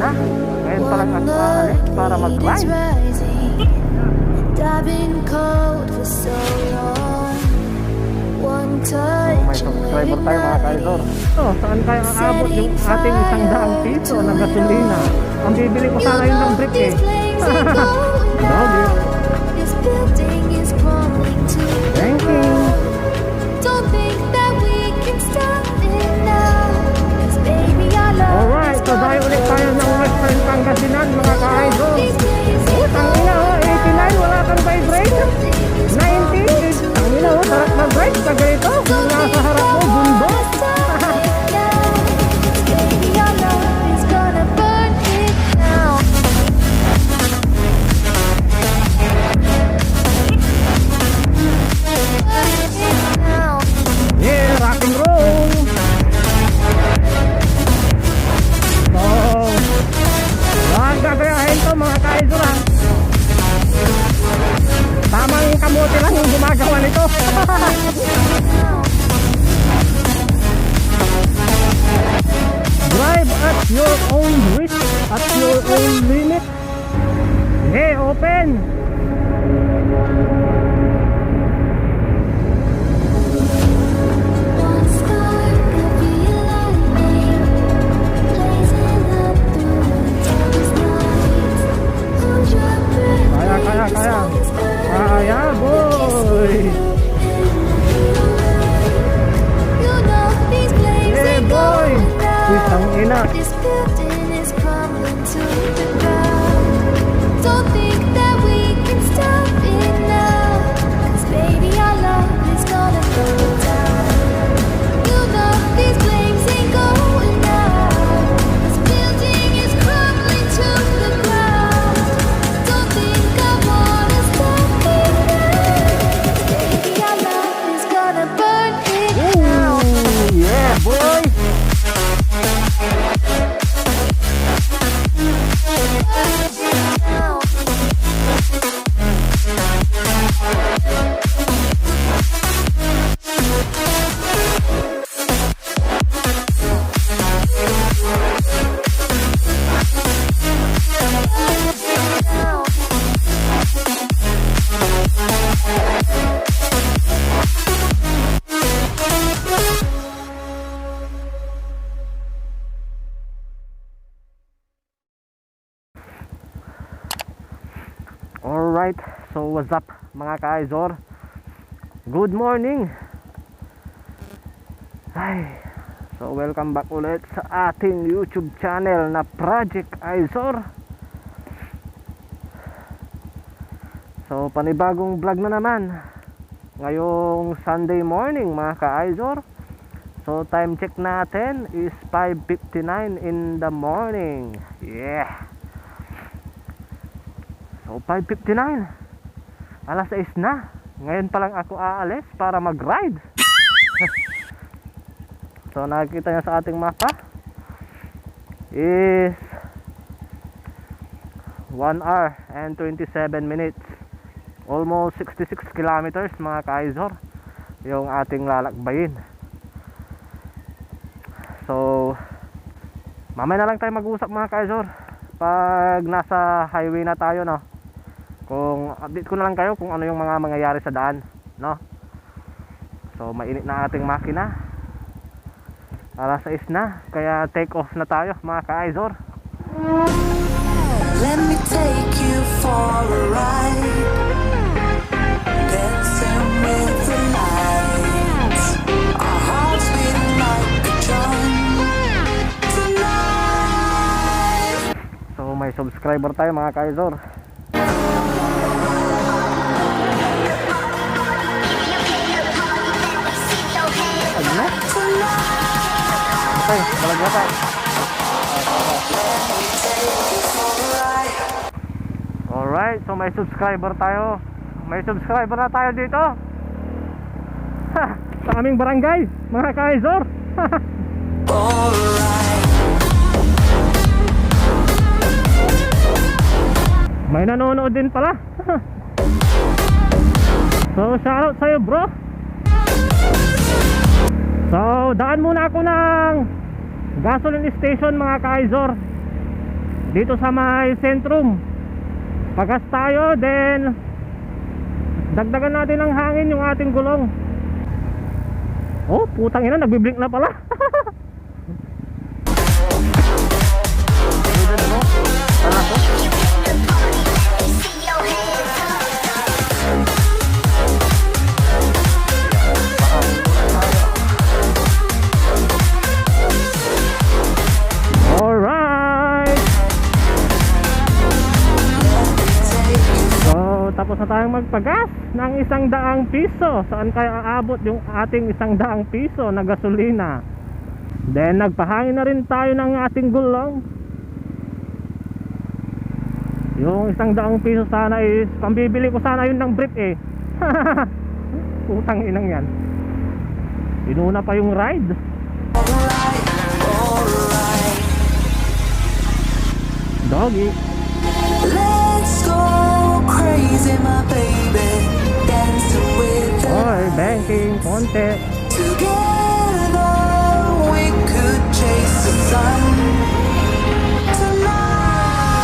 na. Ngayon pa lang ako aalis para mag-ride. I've been cold for so long. One May touch subscriber tayo mga ka-idol. So, saan kaya aabot yung ating 100 piso na gasolina? Ang bibili ko sana yun ng brick eh. Doggy. This building is crumbling to the Thank you. ground. Don't think that we can stop it now. 'Cause baby, I love Alright, so dahil ulit tayo ng Western Pangasinan mga ka-idol. Utang ina oh, 89, wala kang vibration. 90, ang ina oh, sarap mag-ride pag ganito. Kung nasa harap mo, bundok. Baby, our love is gonna burn it down. Burn it down. Yeah, rock and roll. So, wag gagayahin to mga ka-idol ha. Tamang kamote lang yung gumagawa nito. Drive at your own risk, at your own limit. Yeah, open. One spark of your lightning, blazing up through the darkest night. Hold your breath, Kaya. Kaya, boy. you know these flames Yeah, ain't boy. going out. Isang ina. This building is crumbling to the ground. Don't think that we can stop it now. 'Cause baby, our love is gonna burn down. You know these flames ain't going out. This building is crumbling to the ground. Don't think I wanna stop it now. Baby, our love is gonna burn it down. Ooh, yeah, boy. Alright, so what's up mga ka-Izor? Good morning. Ay, so welcome back ulit sa ating YouTube channel na Project Izor. So panibagong vlog na naman ngayong Sunday morning mga ka-Izor. So time check natin is 5:59 in the morning. Yeah. So 5:59, alas 6 na. Ngayon pa lang ako aalis para mag-ride. So nakikita nyo sa ating mapa is 1 hour and 27 minutes, almost 66 kilometers mga ka-Izor yung ating lalakbayin. So mamaya na lang tayo mag-usap mga ka-Izor pag nasa highway na tayo, no? Kung update ko na lang kayo kung ano yung mga mangyayari sa daan, no? So mainit na ating makina, alas 6 na, kaya take off na tayo mga ka-Izor. Let me take you for a ride, dancing with the lights. Our hearts beating like a drum tonight. So may subscriber tayo mga ka-Izor. Ano? Okay, balag na tayo. Alright, so may subscriber tayo. May subscriber na tayo dito. Ha, sa aming barangay, mga ka-Izor. May nanonood din pala. So shoutout sa'yo bro. So daan muna ako ng gasoline station mga ka-Izor. dito sa may sentrum. Pagas tayo, then dagdagan natin ng hangin yung ating gulong. Oh, putang ina, nagbiblink na pala. Alright. So, tapos na tayong magpagas ng 100 piso. Saan kaya aabot yung ating 100 piso na gasolina? Then nagpahangin na rin tayo ng ating gulong. Yung 100 piso sana is pambibili ko sana yun ng brief eh. Putang inang yan. Inuna pa yung ride. Alright, alright. Doggy. Let's go crazy, my baby. Dancing with the Oy, banking, konti. together. We could chase the sun tonight.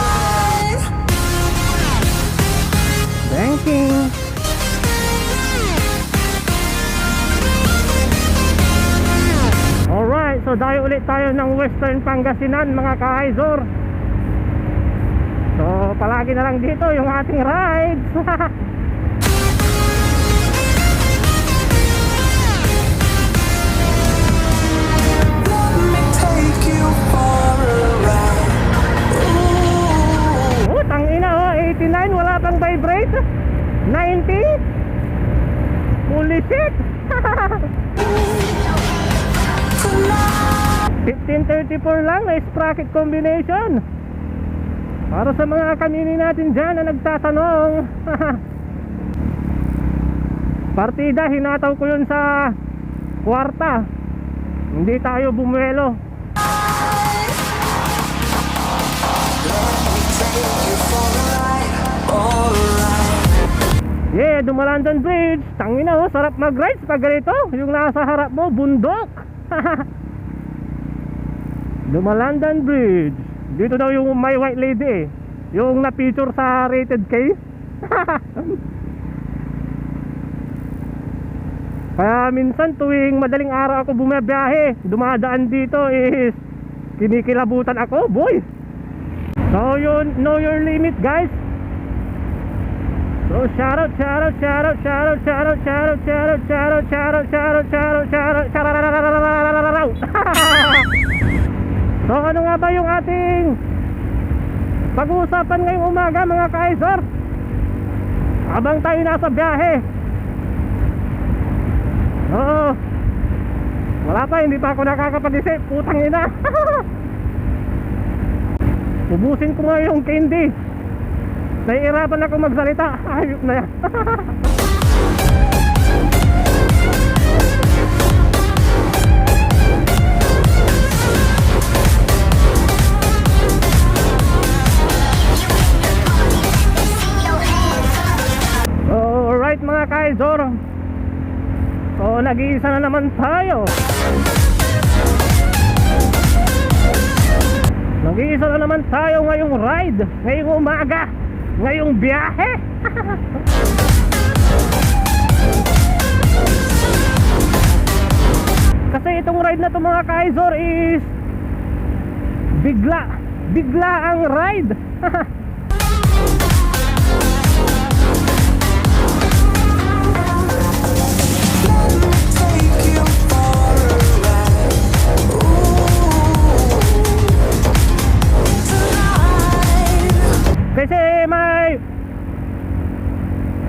Banking. Alright, so dayo ulit tayo ng Western Pangasinan mga ka-Izor. So palagi na lang dito yung ating rides. Let me take you for a ride. Ooh. Oh, tangina oh, 89, wala pang vibrate. 90. Holy shit. 1534 lang na sprocket combination. Para sa mga kanini natin dyan na nagtatanong. Partida, hinataw ko yun sa kwarta. Hindi tayo bumuelo. Yeah, Dumalandan Bridge. Tangina oh, sarap mag-rides pag ganito. Yung nasa harap mo, bundok. Dumalandan Bridge. Dito daw yung may white lady eh. Yung na-feature sa Rated K. Kaya minsan tuwing madaling araw ako bumabiyahe, dumadaan dito is kinikilabutan ako, boy. So yun, know your limit guys. So shoutout. So ano nga ba yung ating pag-uusapan ngayong umaga mga ka-Izor? Habang tayo nasa biyahe. Oo. Wala pa, hindi pa ako nakakapag-isip. Putang ina. Ubusin ko nga yung candy. Nahihirapan ako magsalita. Ayop na yan. Alright mga ka-Izor. So nag-iisa na naman tayo. Nag-iisa na naman tayo ngayong ride, ngayong umaga, ngayong biyahe. Kasi itong ride na to mga ka-Izor is bigla ang ride. Take you for a ride. Ooh. Tonight. Kasi may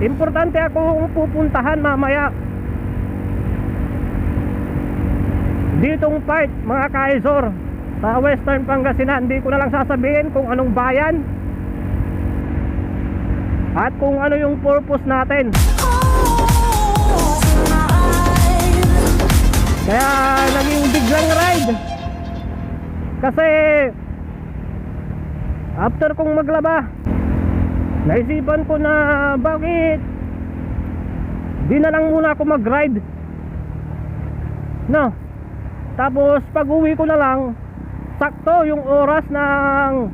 importante akong pupuntahan mamaya ditong part mga ka-Izor sa Western Pangasinan. Hindi ko na lang sasabihin kung anong bayan at kung ano yung purpose natin. Kaya naging biglang ride. Kasi after kong maglaba, naisipan ko na bakit di na lang muna ako mag-ride, no? Tapos pag uwi ko na lang, sakto yung oras ng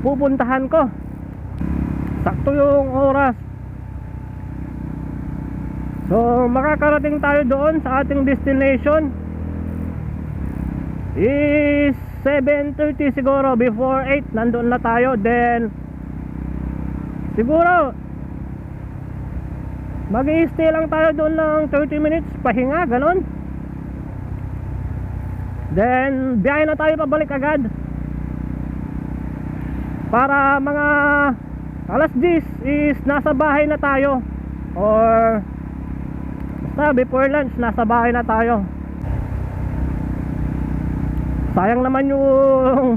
pupuntahan ko. Sakto yung oras. So makakarating tayo doon sa ating destination is 7:30 siguro. Before 8 nandun na tayo. Then siguro mag-i-stay lang tayo doon ng 30 minutes, pahinga, ganun. Then biyahe na tayo pabalik agad. Para mga alas 10 is nasa bahay na tayo. Or basta before lunch nasa bahay na tayo. Sayang naman yung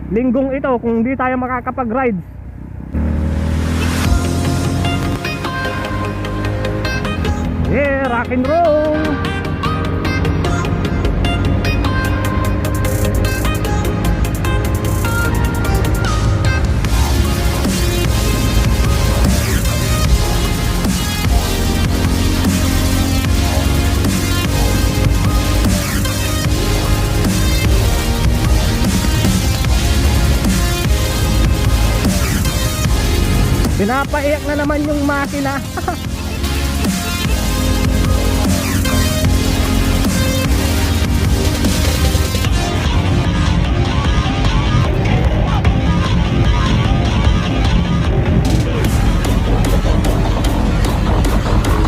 linggong ito kung di tayo makakapag-rides. Yeah, rock and roll. Pinapaiyak na naman yung makina.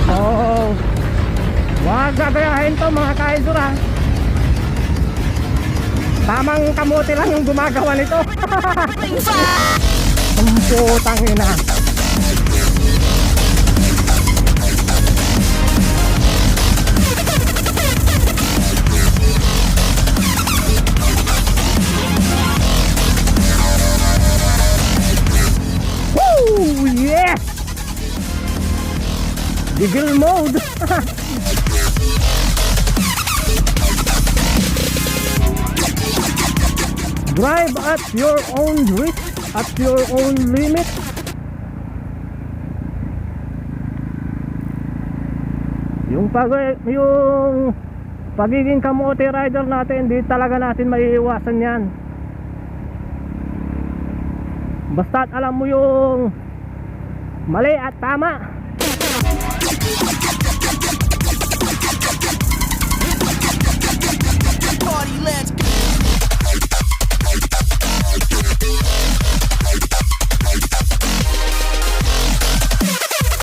Oh, wag gagayahin to mga kaidol ha. Tamang kamote lang yung gumagawa nito. Ang putang ina. Woo! Yes! Diggle mode. Drive at your own risk, at your own limit. Yung pagiging kamote rider natin, hindi talaga natin maiiwasan yan. Basta't alam mo yung mali at tama.